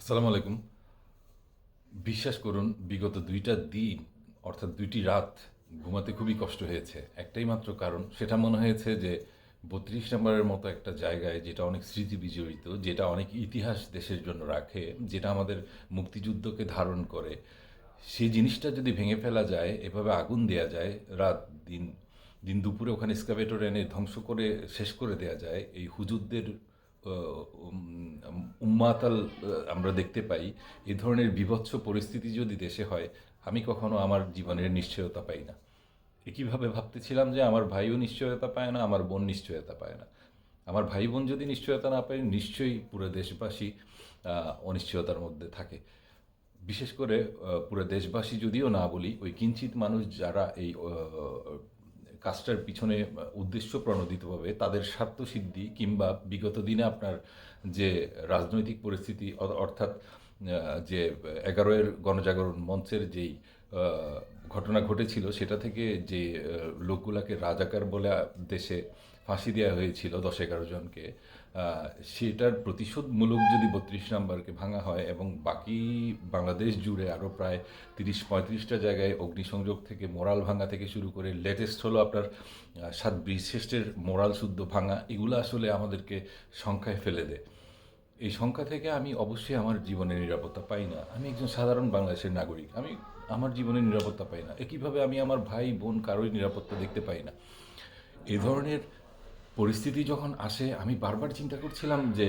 আসসালামু আলাইকুম। বিশ্বাস করুন বিগত ২টা দিন অর্থাৎ ২টি রাত ঘুমাতে খুবই কষ্ট হয়েছে। একটাই মাত্র কারণ, সেটা মনে হয়েছে যে ৩২ নম্বরের মতো একটা জায়গায় যেটা অনেক স্মৃতি বিজড়িত, যেটা অনেক ইতিহাস দেশের জন্য রাখে, যেটা আমাদের মুক্তিযুদ্ধকে ধারণ করে, সেই জিনিসটা যদি ভেঙে ফেলা যায়, এভাবে আগুন দেয়া যায়, রাত দিন দিন দুপুরে ওখানে এক্সকাভেটর এনে ধ্বংস করে শেষ করে দেয়া যায়, এই হুজুরদের উম্মাতাল আমরা দেখতে পাই, এই ধরনের বীভৎস পরিস্থিতি যদি দেশে হয়, আমি কখনো আমার জীবনের নিশ্চয়তা পাই না। একইভাবে ভাবতেছিলাম যে আমার ভাইও নিশ্চয়তা পায় না, আমার বোন নিশ্চয়তা পায় না। আমার ভাই বোন যদি নিশ্চয়তা না পায়, নিশ্চয়ই পুরো দেশবাসী অনিশ্চয়তার মধ্যে থাকে। বিশেষ করে পুরো দেশবাসী যদিও না বলি, ওই কিঞ্চিত মানুষ যারা এই কাজটার পিছনে উদ্দেশ্য প্রণোদিতভাবে তাদের স্বার্থসিদ্ধি কিংবা বিগত দিনে আপনার যে রাজনৈতিক পরিস্থিতি অর্থাৎ যে 11-এর গণজাগরণ মঞ্চের যেই ঘটনা ঘটেছিল, সেটা থেকে যে লোকগুলাকে রাজাকার বলে দেশে ফাঁসি দেওয়া হয়েছিল 10-11 জনকে, সেটার প্রতিশোধমূলক যদি ৩২ নম্বরকে ভাঙা হয় এবং বাকি বাংলাদেশ জুড়ে আরও প্রায় ৩০-৩৫টা জায়গায় অগ্নিসংযোগ থেকে মোরাল ভাঙা থেকে শুরু করে লেটেস্ট হলো আপনার ৭ বীরশ্রেষ্ঠের মোরাল শুদ্ধ ভাঙা, এগুলো আসলে আমাদেরকে সংখ্যায় ফেলে দেয়। এই সংখ্যা থেকে আমি অবশ্যই আমার জীবনের নিরাপত্তা পাই না। আমি একজন সাধারণ বাংলাদেশের নাগরিক, আমি আমার জীবনের নিরাপত্তা পাই না। একইভাবে আমি আমার ভাই বোন কারোই নিরাপত্তা দেখতে পাই না। এ ধরনের পরিস্থিতি যখন আসে, আমি বারবার চিন্তা করছিলাম যে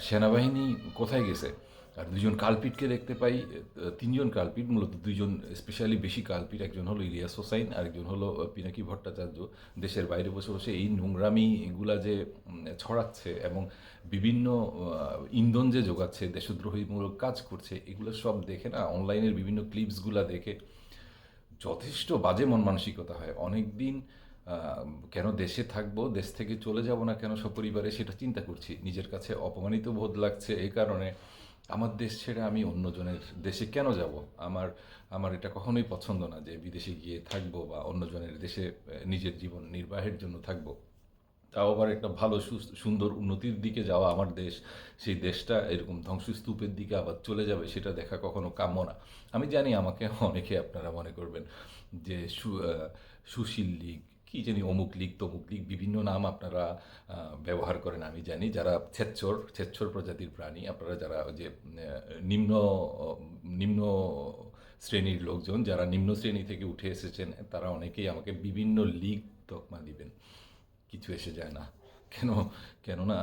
সেনাবাহিনী কোথায় গেছে। আর দুজন কালপিটকে দেখতে পাই, তিনজন কালপিট, মূলত দুইজন স্পেশালি বেশি কালপিট। একজন হলো ইলিয়াস হোসাইন, আরেকজন হলো পিনাকি ভট্টাচার্য। দেশের বাইরে বসে বসে এই নোংরামি এগুলা যে ছড়াচ্ছে এবং বিভিন্ন ইন্ধন যে যোগাচ্ছে, দেশদ্রোহীমূলক কাজ করছে, এগুলো সব দেখে না, অনলাইনের বিভিন্ন ক্লিপসগুলা দেখে যথেষ্ট বাজে মন মানসিকতা হয়। অনেক দিন কেন দেশে থাকবো, দেশ থেকে চলে যাব না কেন সপরিবারে, সেটা চিন্তা করছি। নিজের কাছে অপমানিত বোধ লাগছে এই কারণে, আমার দেশ ছেড়ে আমি অন্যজনের দেশে কেন যাব। আমার আমার এটা কখনোই পছন্দ না যে বিদেশে গিয়ে থাকবো বা অন্যজনের দেশে নিজের জীবন নির্বাহের জন্য থাকবো। তাও আবার একটা ভালো সুন্দর উন্নতির দিকে যাওয়া আমার দেশ, সেই দেশটা এরকম ধ্বংসস্তূপের দিকে আবার চলে যাবে, সেটা দেখা কখনো কাম্য না। আমি জানি আমাকে অনেকে আপনারা মনে করবেন যে সুশীল লীগ, কি জানি অমুক লীগ তমুক লীগ, বিভিন্ন নাম আপনারা ব্যবহার করেন। আমি জানি যারা ছেচ্ছর প্রজাতির প্রাণী, আপনারা যারা যে নিম্ন নিম্ন শ্রেণীর লোকজন, যারা নিম্ন শ্রেণী থেকে উঠে এসেছেন, তারা অনেকেই আমাকে বিভিন্ন লীগ তকমা দিবেন। কিছু এসে যায় না। কেন? কেননা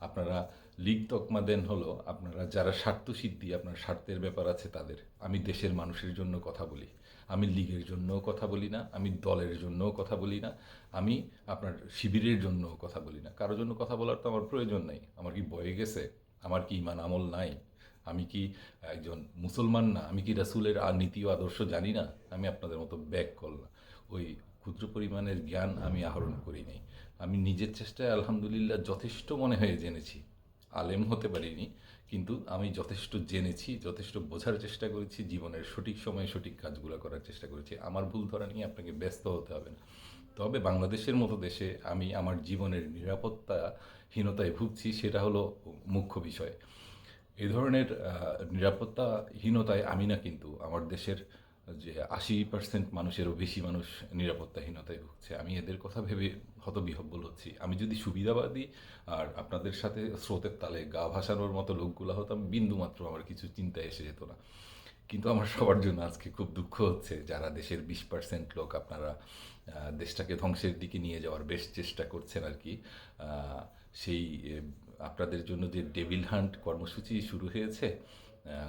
আপনারা লীগ তকমা দেন হলো আপনারা যারা স্বার্থসিদ্ধি, আপনার স্বার্থের ব্যাপার আছে তাদের। আমি দেশের মানুষের জন্য কথা বলি। আমি লীগের জন্যও কথা বলি না, আমি দলের জন্যও কথা বলি না, আমি আপনার শিবিরের জন্যও কথা বলি না। কারো জন্য কথা বলার তো আমার প্রয়োজন নাই। আমার কি বয়ে গেছে? আমার কি ঈমান আমল নাই? আমি কি একজন মুসলমান না? আমি কি রাসূলের নীতি ও আদর্শ জানি না? আমি আপনাদের মতো ব্যাককল না। ওই ক্ষুদ্র পরিমাণের জ্ঞান আমি আহরণ করি নাই। আমি নিজের চেষ্টায় আলহামদুলিল্লাহ যথেষ্ট মনে হয় জেনেছি। আলেম হতে পারিনি, কিন্তু আমি যথেষ্ট জেনেছি, যথেষ্ট বোঝার চেষ্টা করেছি, জীবনের সঠিক সময়ে সঠিক কাজগুলো করার চেষ্টা করেছি। আমার ভুল ধরা নিয়ে আপনাকে ব্যস্ত হতে হবে না। তবে বাংলাদেশের মতো দেশে আমি আমার জীবনের নিরাপত্তাহীনতায় ভুগছি, সেটা হলো মুখ্য বিষয়। এই ধরনের নিরাপত্তাহীনতায় আমি না, কিন্তু আমার দেশের যে ৮০% মানুষেরও বেশি মানুষ নিরাপত্তাহীনতায় ভুগছে। আমি এদের কথা ভেবে হতবিহ্বল হচ্ছি। আমি যদি সুবিধাবাদী আর আপনাদের সাথে স্রোতের তালে গা ভাসানোর মতো লোকগুলা হতাম, বিন্দুমাত্র আমার কিছু চিন্তায় এসে যেত না। কিন্তু আমার সবার জন্য আজকে খুব দুঃখ হচ্ছে, যারা দেশের 20% লোক আপনারা দেশটাকে ধ্বংসের দিকে নিয়ে যাওয়ার বেশ চেষ্টা করছেন আর কি। সেই আপনাদের জন্য যে ডেভিল হান্ট কর্মসূচি শুরু হয়েছে,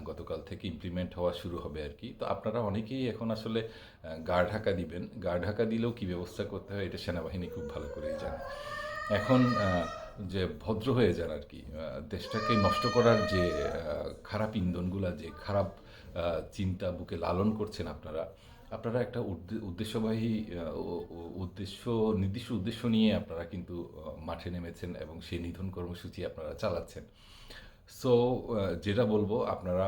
গতকাল থেকে ইমপ্লিমেন্ট হওয়া শুরু হবে আর কি। তো আপনারা অনেকেই এখন আসলে গা ঢাকা দিবেন। গা ঢাকা দিলেও কী ব্যবস্থা করতে হয়, এটা সেনাবাহিনী খুব ভালো করেই জানে। এখন যে ভদ্র হয়ে যান আর কি। দেশটাকে নষ্ট করার যে খারাপ ইন্ধনগুলা, যে খারাপ চিন্তা বুকে লালন করছেন আপনারা, আপনারা একটা উদ্দেশ্যবাহী উদ্দেশ্য, নির্দিষ্ট উদ্দেশ্য নিয়ে আপনারা কিন্তু মাঠে নেমেছেন এবং সেই নিধন কর্মসূচি আপনারা চালাচ্ছেন। সো যেটা বলবো, আপনারা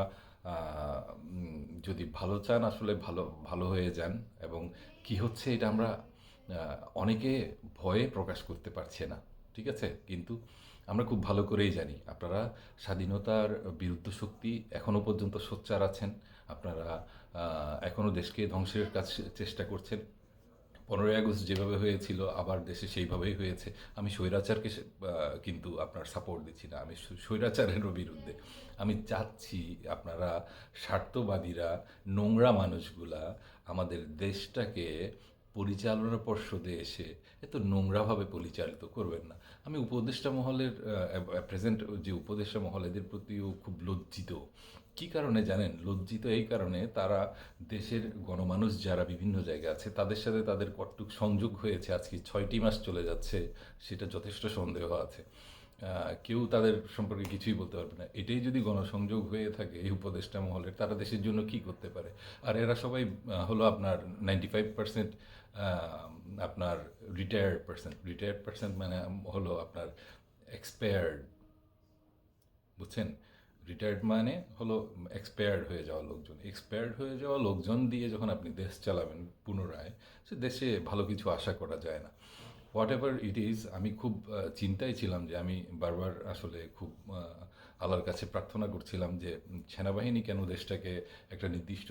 যদি ভালো চান, আসলে ভালো ভালো হয়ে যান। এবং কি হচ্ছে এটা আমরা অনেকে ভয়ে প্রকাশ করতে পারছে না, ঠিক আছে? কিন্তু আমরা খুব ভালো করেই জানি আপনারা স্বাধীনতার বিরুদ্ধ শক্তি এখনও পর্যন্ত সোচ্চার আছেন। আপনারা এখনও দেশকে ধ্বংসের কাজ চেষ্টা করছেন। 15ই আগস্ট যেভাবে হয়েছিল আবার দেশে সেইভাবেই হয়েছে। আমি স্বৈরাচারকে কিন্তু আপনার সাপোর্ট দিচ্ছি না, আমি স্বৈরাচারেরও বিরুদ্ধে। আমি চাচ্ছি আপনারা স্বার্থবাদীরা, নোংরা মানুষগুলা আমাদের দেশটাকে পরিচালনা পর্ষদে এসে এত নোংরাভাবে পরিচালিত করবেন না। আমি উপদেষ্টা মহলের প্রেজেন্ট যে উপদেষ্টা মহল এদের প্রতিও খুব লজ্জিত। কী কারণে জানেন? লজ্জিত এই কারণে তারা দেশের গণমানুষ যারা বিভিন্ন জায়গায় আছে তাদের সাথে তাদের কতটুক সংযোগ হয়েছে আজকে 6টি মাস চলে যাচ্ছে, সেটা যথেষ্ট সন্দেহ আছে। কেউ তাদের সম্পর্কে কিছুই বলতে পারবে না। এটাই যদি গণসংযোগ হয়ে থাকে এই উপদেষ্টা মহলের, তারা দেশের জন্য কি করতে পারে? আর এরা সবাই হলো আপনার 95% আপনার রিটায়ার্ড পার্সেন্ট মানে হলো আপনার এক্সপায়ার্ড, বুঝছেন? রিটায়ার্ড মানে হলো এক্সপায়ার্ড হয়ে যাওয়া লোকজন। এক্সপায়ার্ড হয়ে যাওয়া লোকজন দিয়ে যখন আপনি দেশ চালাবেন পুনরায়, সে দেশে ভালো কিছু আশা করা যায় না। হোয়াট এভার ইট ইজ, আমি খুব চিন্তায় ছিলাম যে আমি বারবার আসলে খুব আল্লাহর কাছে প্রার্থনা করছিলাম যে সেনাবাহিনী কেন দেশটাকে একটা নির্দিষ্ট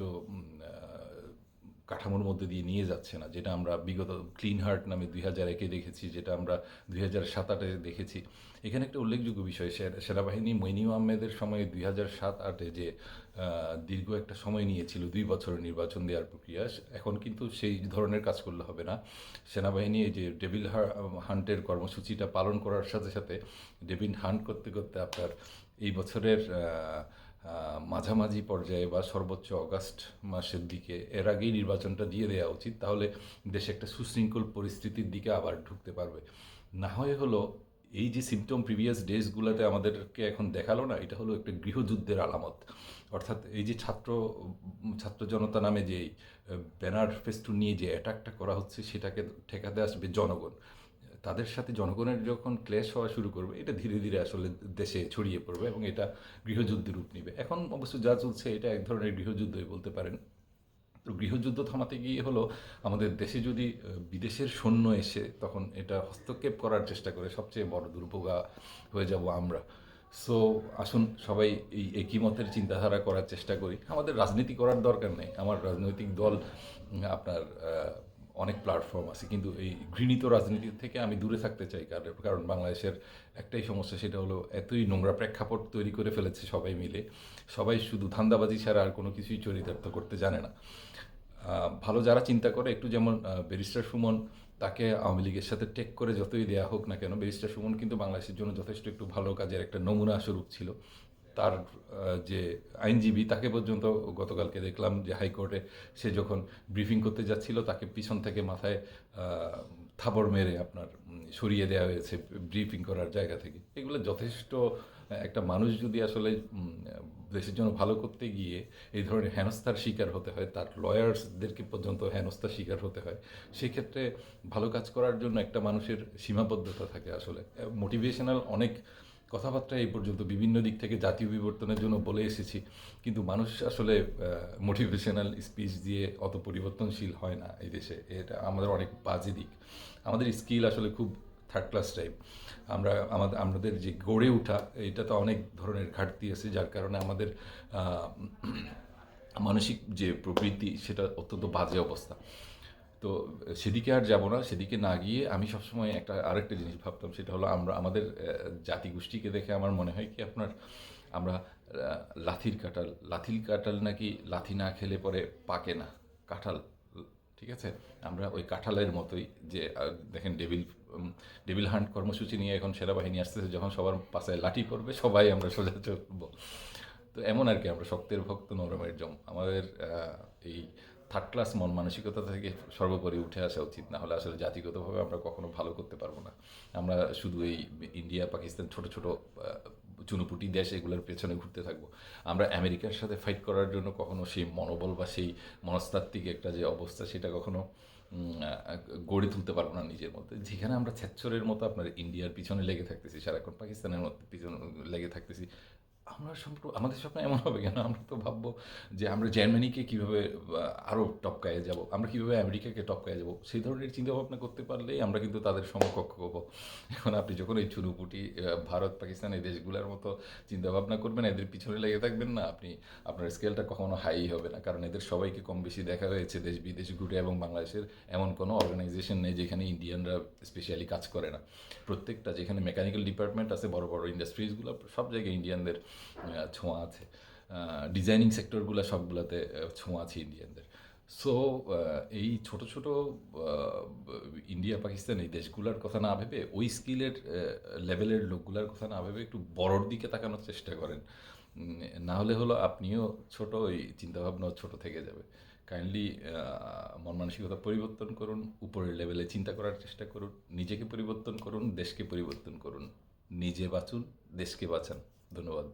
কাঠামোর মধ্যে দিয়ে নিয়ে যাচ্ছে না, যেটা আমরা বিগত ক্লিন হার্ট নামে 2001-এ দেখেছি, যেটা আমরা 2007-8-এ দেখেছি। এখানে একটা উল্লেখযোগ্য বিষয়, সেনাবাহিনী মইনুল আহমেদের সময়ে 2007-8-এ যে দীর্ঘ একটা সময় নিয়েছিল 2 বছরের নির্বাচন দেওয়ার প্রক্রিয়া, এখন কিন্তু সেই ধরনের কাজ করলে হবে না। সেনাবাহিনী এই যে ডেভিল হান্টের কর্মসূচিটা পালন করার সাথে সাথে ডেভিল হান্ট করতে করতে আপনার এই বছরের মাঝামাঝি পর্যায়ে বা সর্বোচ্চ অগাস্ট মাসের দিকে এর আগেই নির্বাচনটা দিয়ে দেওয়া উচিত, তাহলে দেশে একটা সুশৃঙ্খল পরিস্থিতির দিকে আবার ঢুকতে পারবে। না হয় হলো এই যে সিমটম প্রিভিয়াস ডেজগুলোতে আমাদেরকে এখন দেখালো না, এটা হলো একটা গৃহযুদ্ধের আলামত। অর্থাৎ এই যে ছাত্র জনতা নামে যে ব্যানার ফেস্টুন নিয়ে যে অ্যাটাকটা করা হচ্ছে, সেটাকে ঠেকাতে আসবে জনগণ। তাদের সাথে জনগণের যখন ক্লেশ হওয়া শুরু করবে, এটা ধীরে ধীরে আসলে দেশে ছড়িয়ে পড়বে এবং এটা গৃহযুদ্ধের রূপ নেবে। এখন অবশ্য যা চলছে এটা এক ধরনের গৃহযুদ্ধই বলতে পারেন। তো গৃহযুদ্ধ থামাতে গিয়ে হলো আমাদের দেশে যদি বিদেশের সৈন্য এসে তখন এটা হস্তক্ষেপ করার চেষ্টা করে, সবচেয়ে বড় দুর্ভোগা হয়ে যাব আমরা। সো আসুন সবাই এই একই মতের চিন্তাধারা করার চেষ্টা করি। আমাদের রাজনীতি করার দরকার নেই, আমার রাজনৈতিক দল আপনার অনেক প্ল্যাটফর্ম আছে, কিন্তু এই ঘৃণিত রাজনীতির থেকে আমি দূরে থাকতে চাই। কারণ বাংলাদেশের একটাই সমস্যা, সেটা হলো এতই নোংরা প্রেক্ষাপট তৈরি করে ফেলেছে সবাই মিলে। সবাই শুধু ধান্দাবাজি ছাড়া আর কোনো কিছুই চরিতার্থ করতে জানে না। ভালো যারা চিন্তা করে, একটু যেমন ব্যারিস্টার সুমন, তাকে আওয়ামী লীগের সাথে টেক করে যতই দেয়া হোক না কেন, ব্যারিস্টার সুমন কিন্তু বাংলাদেশের জন্য যথেষ্ট একটু ভালো কাজের একটা নমুনা স্বরূপ ছিল। তার যে আইনজীবী, তাকে পর্যন্ত গতকালকে দেখলাম যে হাইকোর্টে সে যখন ব্রিফিং করতে যাচ্ছিল, তাকে পিছন থেকে মাথায় থাবড় মেরে আপনার সরিয়ে দেওয়া হয়েছে ব্রিফিং করার জায়গা থেকে। এগুলো যথেষ্ট, একটা মানুষ যদি আসলে দেশের জন্য ভালো করতে গিয়ে এই ধরনের হেনস্থার শিকার হতে হয়, তার লয়ার্সদেরকে পর্যন্ত হেনস্থার শিকার হতে হয়, সেক্ষেত্রে ভালো কাজ করার জন্য একটা মানুষের সীমাবদ্ধতা থাকে। আসলে মোটিভেশনাল অনেক কথাবার্তা এই পর্যন্ত বিভিন্ন দিক থেকে জাতীয় বিবর্তনের জন্য বলে এসেছি, কিন্তু মানুষ আসলে মোটিভেশনাল স্পিচ দিয়ে অত পরিবর্তনশীল হয় না এই দেশে। এটা আমাদের অনেক বাজে দিক। আমাদের স্কিল আসলে খুব থার্ড ক্লাস টাইপ। আমাদের যে গড়ে ওঠা, এটা তো অনেক ধরনের ঘাটতি আছে, যার কারণে আমাদের মানসিক যে প্রবৃত্তি সেটা অত্যন্ত বাজে অবস্থা। তো সেদিকে আর যাব না। সেদিকে না গিয়ে আমি সবসময় আরেকটা জিনিস ভাবতাম, সেটা হলো আমাদের জাতিগোষ্ঠীকে দেখে আমার মনে হয় কি আপনার, আমরা লাঠির কাঁঠাল নাকি লাথি না খেলে পরে পাকে না, কাঁঠাল, ঠিক আছে? আমরা ওই কাঁঠালের মতোই যে দেখেন ডেভিল হান্ট কর্মসূচি নিয়ে এখন সেনাবাহিনী আসতেছে, যখন সবার পাশায় লাঠি পড়বে সবাই আমরা সোজা চলব। তো এমন আর কি, আমরা শক্তের ভক্ত নরমের জম। আমাদের এই থার্ড ক্লাস মন মানসিকতা থেকে সর্বোপরি উঠে আসা উচিত, না হলে আসলে জাতিগতভাবে আমরা কখনো ভালো করতে পারবো না। আমরা শুধু এই ইন্ডিয়া পাকিস্তান ছোট ছোট চুনোপুটি দেশ, এগুলোর পেছনে ঘুরতে থাকবো। আমরা আমেরিকার সাথে ফাইট করার জন্য কখনো সেই মনোবল বা সেই মনস্তাত্ত্বিক একটা যে অবস্থা, সেটা কখনো গড়ে তুলতে পারবো না নিজের মধ্যে। যেখানে আমরা ছ্যাচ্ছরের মতো আপনার ইন্ডিয়ার পিছনে লেগে থাকতেছি, সারাক্ষণ পাকিস্তানের মতো পিছনে লেগে থাকতেছি, আমাদের স্বপ্ন এমন হবে কেন? আমরা তো ভাববো যে আমরা জার্মানিকে কীভাবে আরও টপকায়ে যাব, আমরা কীভাবে আমেরিকাকে টপকায়ে যাব, সেই ধরনের চিন্তাভাবনা করতে পারলেই আমরা কিন্তু তাদের সমকক্ষ হবো। এখন আপনি যখন এই চুনুপুটি ভারত, পাকিস্তান এই দেশগুলোর মতো চিন্তাভাবনা করবেন, এদের পিছনে লেগে থাকবেন না, আপনার স্কেলটা কখনো হাই হবে না। কারণ এদের সবাইকে কম বেশি দেখা হয়েছে দেশ বিদেশ ঘুরে, এবং বাংলাদেশের এমন কোনো অর্গানাইজেশন নেই যেখানে ইন্ডিয়ানরা স্পেশালি কাজ করে না। প্রত্যেকটা যেখানে মেকানিক্যাল ডিপার্টমেন্ট আছে, বড় বড় ইন্ডাস্ট্রিজগুলো, সব জায়গায় ইন্ডিয়ানদের ছোঁয়া আছে। ডিজাইনিং সেক্টরগুলো সবগুলোতে ছোঁয়া আছে ইন্ডিয়ানদের। সো এই ছোট ছোট ইন্ডিয়া পাকিস্তান এই দেশগুলোর কথা না ভেবে, ওই স্কিলের লেভেলের লোকগুলোর কথা না ভেবে একটু বড়র দিকে তাকানোর চেষ্টা করেন। না হলে হলো আপনিও ছোট, ওই চিন্তাভাবনাও ছোট থেকে যাবে। কাইন্ডলি মন মানসিকতা পরিবর্তন করুন, উপরের লেভেলে চিন্তা করার চেষ্টা করুন, নিজেকে পরিবর্তন করুন, দেশকে পরিবর্তন করুন। নিজে বাঁচুন, দেশকে বাঁচান। ধন্যবাদ।